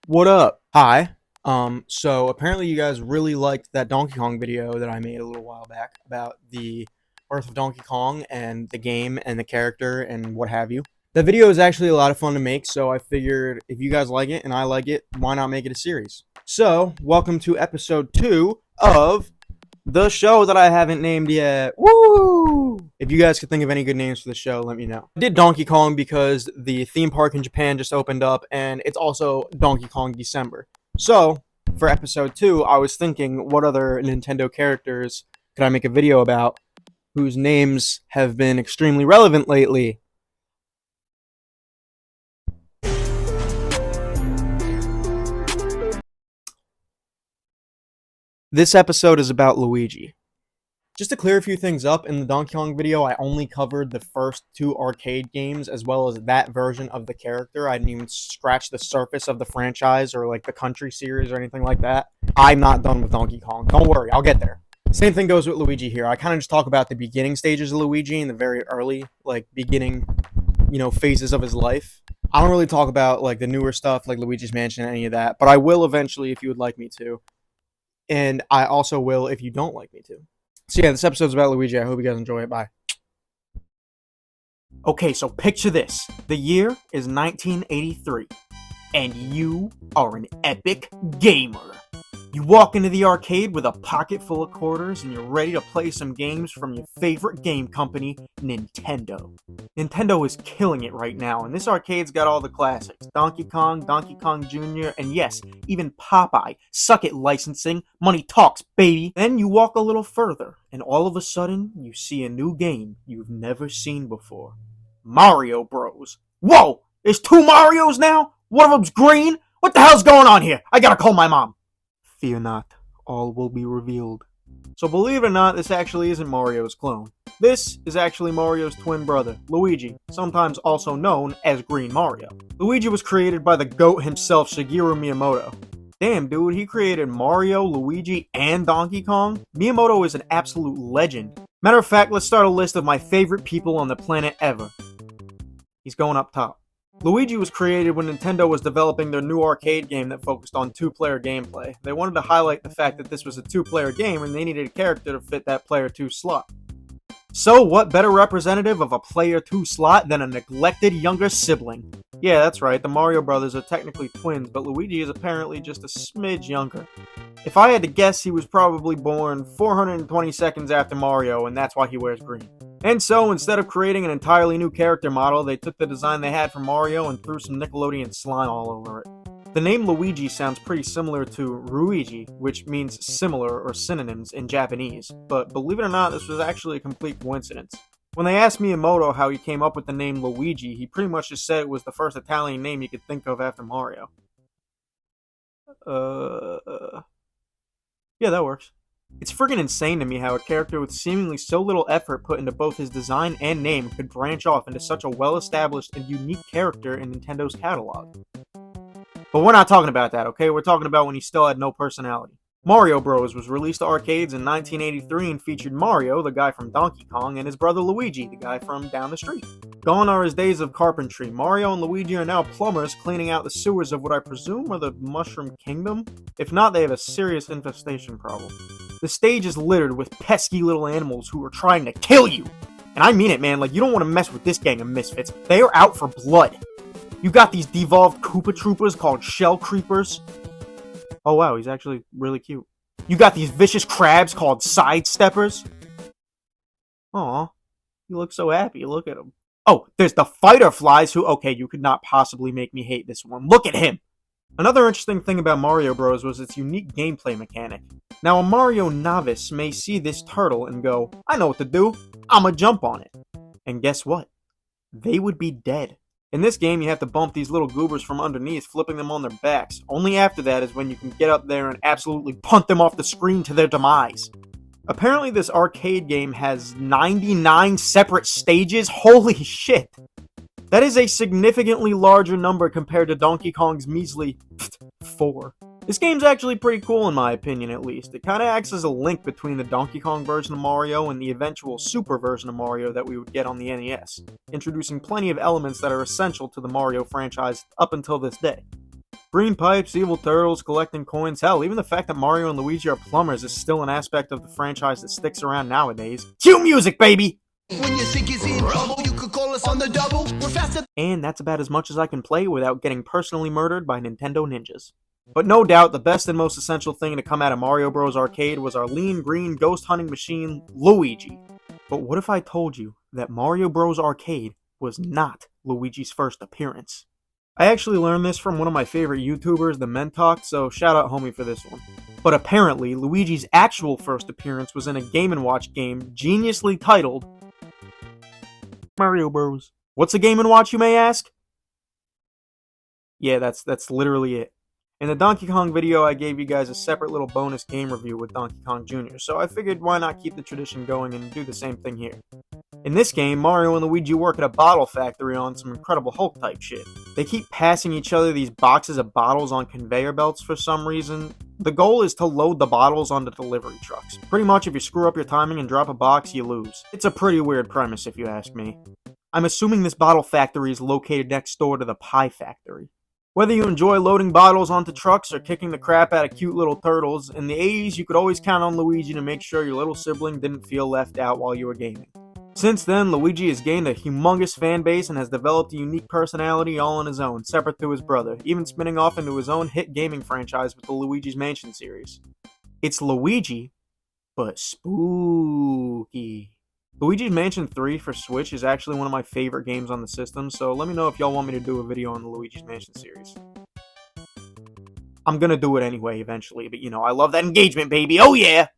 What up? Hi. So apparently you guys really liked that Donkey Kong video that I made a little while back about the birth of Donkey Kong and the game and the character and what have you. The video is actually a lot of fun to make, so I figured if you guys like it and I like it, why not make it a series? So, welcome to episode 2 of the show that I haven't named yet. Woo! If you guys could think of any good names for the show, let me know. I did Donkey Kong because the theme park in Japan just opened up, and it's also Donkey Kong December. So, for episode 2, I was thinking, what other Nintendo characters could I make a video about whose names have been extremely relevant lately? This episode is about Luigi. Just to clear a few things up, in the Donkey Kong video, I only covered the first 2 arcade games as well as that version of the character. I didn't even scratch the surface of the franchise or like the country series or anything like that. I'm not done with Donkey Kong. Don't worry, I'll get there. Same thing goes with Luigi here. I kind of just talk about the beginning stages of Luigi and the very early, beginning, phases of his life. I don't really talk about like the newer stuff like Luigi's Mansion and any of that, but I will eventually if you would like me to. And I also will if you don't like me to. So yeah, this episode's about Luigi. I hope you guys enjoy it. Bye. Okay, so picture this. The year is 1983, and you are an epic gamer. You walk into the arcade with a pocket full of quarters, and you're ready to play some games from your favorite game company, Nintendo. Nintendo is killing it right now, and this arcade's got all the classics. Donkey Kong, Donkey Kong Jr., and yes, even Popeye. Suck it, licensing. Money talks, baby. Then you walk a little further, and all of a sudden, you see a new game you've never seen before. Mario Bros. Whoa! There's 2 Marios now? One of them's green? What the hell's going on here? I gotta call my mom. Fear not, all will be revealed. So believe it or not, this actually isn't Mario's clone. This is actually Mario's twin brother, Luigi, sometimes also known as Green Mario. Luigi was created by the GOAT himself, Shigeru Miyamoto. Damn, dude, he created Mario, Luigi, and Donkey Kong? Miyamoto is an absolute legend. Matter of fact, let's start a list of my favorite people on the planet ever. He's going up top. Luigi was created when Nintendo was developing their new arcade game that focused on 2-player gameplay. They wanted to highlight the fact that this was a 2-player game and they needed a character to fit that player 2 slot. So what better representative of a player 2 slot than a neglected younger sibling? Yeah, that's right, the Mario brothers are technically twins, but Luigi is apparently just a smidge younger. If I had to guess, he was probably born 420 seconds after Mario, and that's why he wears green. And so, instead of creating an entirely new character model, they took the design they had for Mario and threw some Nickelodeon slime all over it. The name Luigi sounds pretty similar to Ruigi, which means similar or synonyms in Japanese, but believe it or not, this was actually a complete coincidence. When they asked Miyamoto how he came up with the name Luigi, he pretty much just said it was the first Italian name he could think of after Mario. Yeah, that works. It's friggin' insane to me how a character with seemingly so little effort put into both his design and name could branch off into such a well-established and unique character in Nintendo's catalog. But we're not talking about that, okay? We're talking about when he still had no personality. Mario Bros. Was released to arcades in 1983 and featured Mario, the guy from Donkey Kong, and his brother Luigi, the guy from down the street. Gone are his days of carpentry. Mario and Luigi are now plumbers cleaning out the sewers of what I presume are the Mushroom Kingdom. If not, they have a serious infestation problem. The stage is littered with pesky little animals who are trying to kill you. And I mean it, man, like you don't want to mess with this gang of misfits. They are out for blood. You got these devolved Koopa Troopers called Shell Creepers. Oh wow, he's actually really cute. You got these vicious crabs called Sidesteppers. Aw, you look so happy, look at him. Oh, there's the Fighter Flies who, okay, you could not possibly make me hate this one. Look at him! Another interesting thing about Mario Bros. Was its unique gameplay mechanic. Now, a Mario novice may see this turtle and go, I know what to do, I'ma jump on it. And guess what? They would be dead. In this game, you have to bump these little goobers from underneath, flipping them on their backs. Only after that is when you can get up there and absolutely punt them off the screen to their demise. Apparently, this arcade game has 99 separate stages. Holy shit! That is a significantly larger number compared to Donkey Kong's measly 4. This game's actually pretty cool in my opinion, at least. It kind of acts as a link between the Donkey Kong version of Mario and the eventual Super version of Mario that we would get on the NES, introducing plenty of elements that are essential to the Mario franchise up until this day. Green pipes, evil turtles, collecting coins, hell, even the fact that Mario and Luigi are plumbers is still an aspect of the franchise that sticks around nowadays. Cue music, baby! When you think he's in trouble, you could call us on the double. We're faster. And that's about as much as I can play without getting personally murdered by Nintendo ninjas. But no doubt, the best and most essential thing to come out of Mario Bros. Arcade was our lean green ghost hunting machine, Luigi. But what if I told you that Mario Bros. Arcade was not Luigi's first appearance? I actually learned this from one of my favorite YouTubers, the Mentalk, so shout out homie for this one. But apparently, Luigi's actual first appearance was in a Game & Watch game geniusly titled Mario Bros. What's a Game & Watch, you may ask? Yeah, that's literally it. In the Donkey Kong video, I gave you guys a separate little bonus game review with Donkey Kong Jr., so I figured why not keep the tradition going and do the same thing here. In this game, Mario and Luigi work at a bottle factory on some Incredible Hulk type shit. They keep passing each other these boxes of bottles on conveyor belts for some reason. The goal is to load the bottles onto delivery trucks. Pretty much if you screw up your timing and drop a box, you lose. It's a pretty weird premise if you ask me. I'm assuming this bottle factory is located next door to the pie factory. Whether you enjoy loading bottles onto trucks or kicking the crap out of cute little turtles, in the 80s you could always count on Luigi to make sure your little sibling didn't feel left out while you were gaming. Since then, Luigi has gained a humongous fan base and has developed a unique personality all on his own, separate to his brother, even spinning off into his own hit gaming franchise with the Luigi's Mansion series. It's Luigi, but spooky. Luigi's Mansion 3 for Switch is actually one of my favorite games on the system, so let me know if y'all want me to do a video on the Luigi's Mansion series. I'm gonna do it anyway eventually, but I love that engagement, baby, oh yeah!